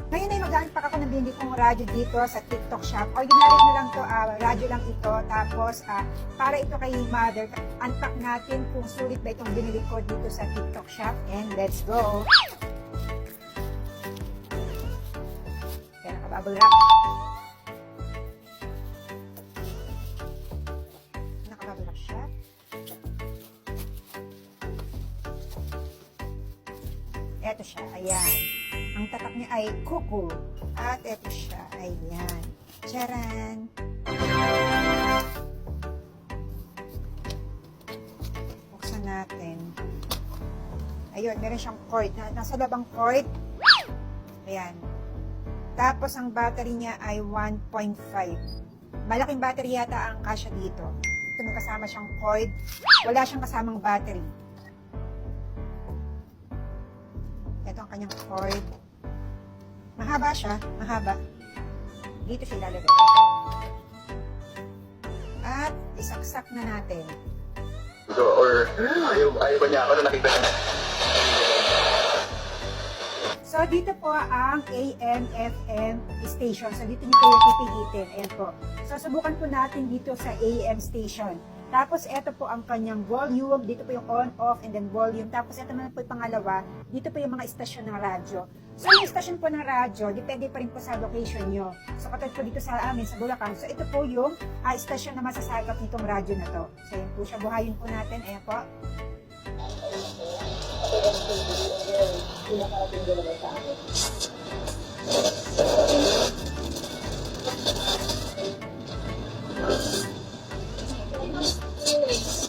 Ngayon ay magamit pa ako ng binili kong radyo dito sa TikTok shop. Ordinary na lang to, radyo lang ito. Tapos, para ito kay mother, unpack natin kung sulit ba itong binili ko dito sa TikTok shop. And let's go! Kaya nakabubble wrap. Nakabubble wrap siya. Eto siya, ayan. Ang tatak niya ay kuku. At eto siya, ayan. Charan! Buksan natin. Ayun, meron siyang cord. Nasa labang cord. Ayan. Tapos ang battery niya ay 1.5. Malaking battery yata ang kasya dito. Ito may kasama siyang cord. Wala siyang kasamang battery. Ito ang kanyang cord. Mahaba siya. Mahaba. Dito siya ilalagay. At isaksak na natin. Or ayaw ba niya ako na nakita niya? So, dito po ang AM/FM station. So, dito niyo po yung pipilitin. Ayan po. So, subukan po natin dito sa AM station. Tapos, ito po ang kanyang volume. Dito po yung on-off and then volume. Tapos, ito naman po yung pangalawa. Dito po yung mga istasyon ng radyo. So, yung istasyon po ng radyo, depende pa rin po sa location nyo. So, katulad po dito sa amin, sa Bulacan. So, ito po yung istasyon na masasagap nitong radyo na to. So, ayan po siya. Buhayin po natin. Ayan po.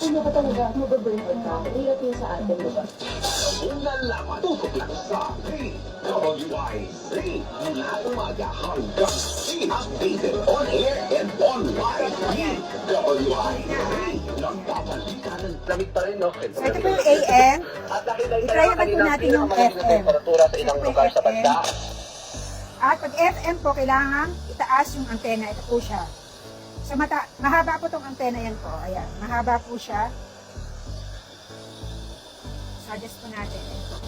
Ano ka talaga? Mababurn out ka. Hirap yun sa atin, diba? Unang laman, tutok lang sa DWIZ. Mula umaga hanggang updated on air and online. DWIZ. Nagpabalita ng lamig pa rin, no? So, ito po yung AM. At nakita I-try naman po natin yung FM. temperatura sa ilang lugar sa bansa. At pag FM po, kailangan itaas yung antena. Ito po siya. So, mahaba po itong antena yan po. Ayan, mahaba po siya. So, adjust po natin. Ayan po.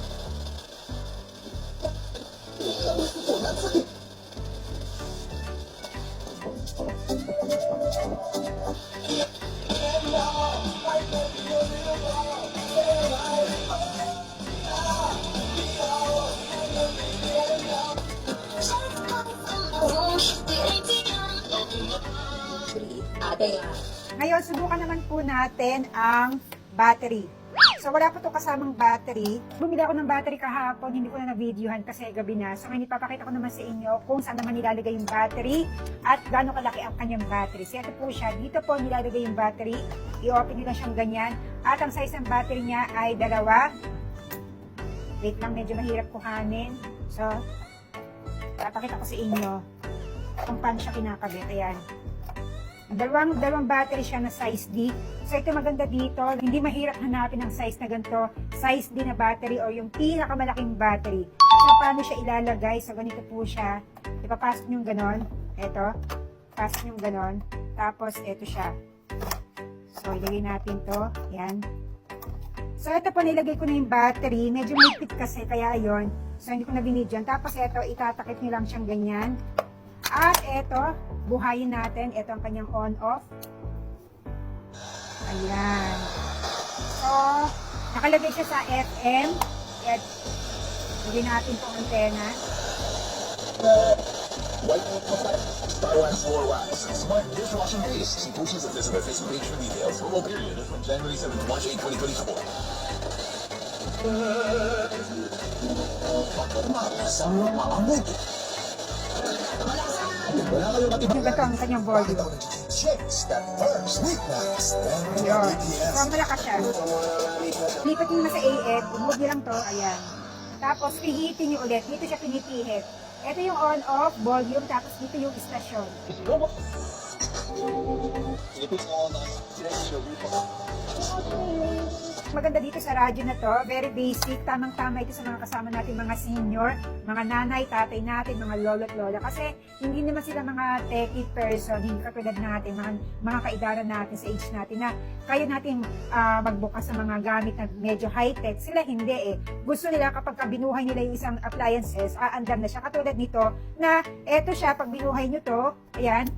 Ngayon, subukan naman po natin ang battery. So, wala po ito kasamang battery. Bumili ako ng battery kahapon, hindi ko na na-videohan kasi gabi na. So, ngayon ipapakita ko naman sa inyo kung saan naman nilalagay yung battery at gaano kalaki ang kanyang battery. So, ito po siya. Dito po nilalagay yung battery. I-open nyo lang siyang ganyan. At ang size ng battery niya ay 2. Wait lang, medyo mahirap kuhanin. So, ipapakita ko sa inyo kung paano siya kinakabit. Ayan. Dalawang battery siya na size D. So, ito maganda dito. Hindi mahirap hanapin ang size na ganito. Size D na battery o yung pinakamalaking battery. So, paano siya ilalagay? So, ganito po siya. Ipapasok nyo yung ganon. Ito. Pasok nyo yung ganon. Tapos, ito siya. So, ilagay natin to. Yan. So, ito po, nilagay ko na yung battery. Medyo mahigpit kasi, kaya ayun. So, hindi ko na binidyan. Tapos, ito, itatakip nyo lang siyang ganyan. At ito, buhayin natin. Ito ang kanyang on-off. Ayan. So, nakalagay siya sa FM. At lagay natin itong antena. Star Wax 4 Wax. Smart dishwashing base. See pushes of this on our Facebook page for details. Promo period from January 7 to March 8, 2024. Sama maamot. Wala kayong matibay. Ito ang kanyang volume. Chicks that first weakness. Ayun. So, malakas siya. Lipat nyo na sa AM. Huwag nyo lang to. Ayan. Tapos, pihitin nyo ulit. Dito siya pinipihit. Ito yung on-off, volume, tapos dito yung istasyon. Maganda dito sa radyo na to, very basic, tamang-tama ito sa mga kasama natin, mga senior, mga nanay, tatay natin, mga lolo't lola. Kasi hindi naman sila mga techie person, hindi katulad natin, mga kaidaran natin sa age natin na kaya natin magbukas sa mga gamit na medyo high-tech. Sila hindi eh. Gusto nila kapag binuhay nila yung isang appliances, andar na siya. Katulad nito, na eto siya, pag binuhay nyo to, ayan,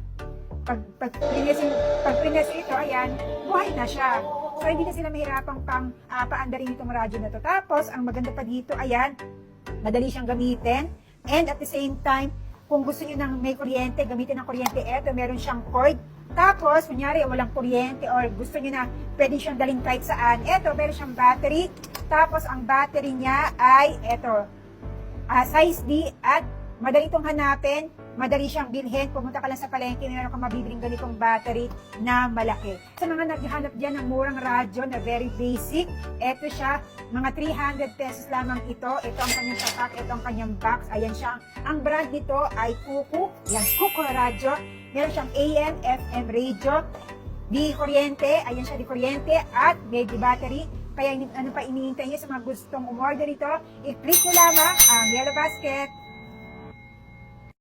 pag pinas ito, ayan, buhay na siya. So, hindi na sila mahirapang paandarin itong radyo na to. Tapos, ang maganda pa dito, ayan, madali siyang gamitin. And at the same time, kung gusto niyo ng may kuryente, gamitin ng kuryente, eto, meron siyang cord. Tapos, kunyari, walang kuryente or gusto niyo na pwede siyang dalhin kahit saan, eto, meron siyang battery. Tapos, ang battery niya ay, eto, size D at madali itong hanapin. Madali siyang bilhin. Pumunta ka lang sa palengke, meron kang mabibiling ganitong battery na malaki. Sa mga naghahanap dyan ng murang radyo na very basic, eto siya, mga 300 pesos lamang ito. Ito ang kanyang tatak, ito ang kanyang box. Ayan siya. Ang brand nito ay Kuku. Yan, Kuku radyo. Meron siyang AM, FM radio. Di kuryente, ayan siya, di kuryente. At may di battery. Kaya ano pa iniintay niyo sa mga gustong umorder ito, i-click nyo lamang ang Yellow Basket.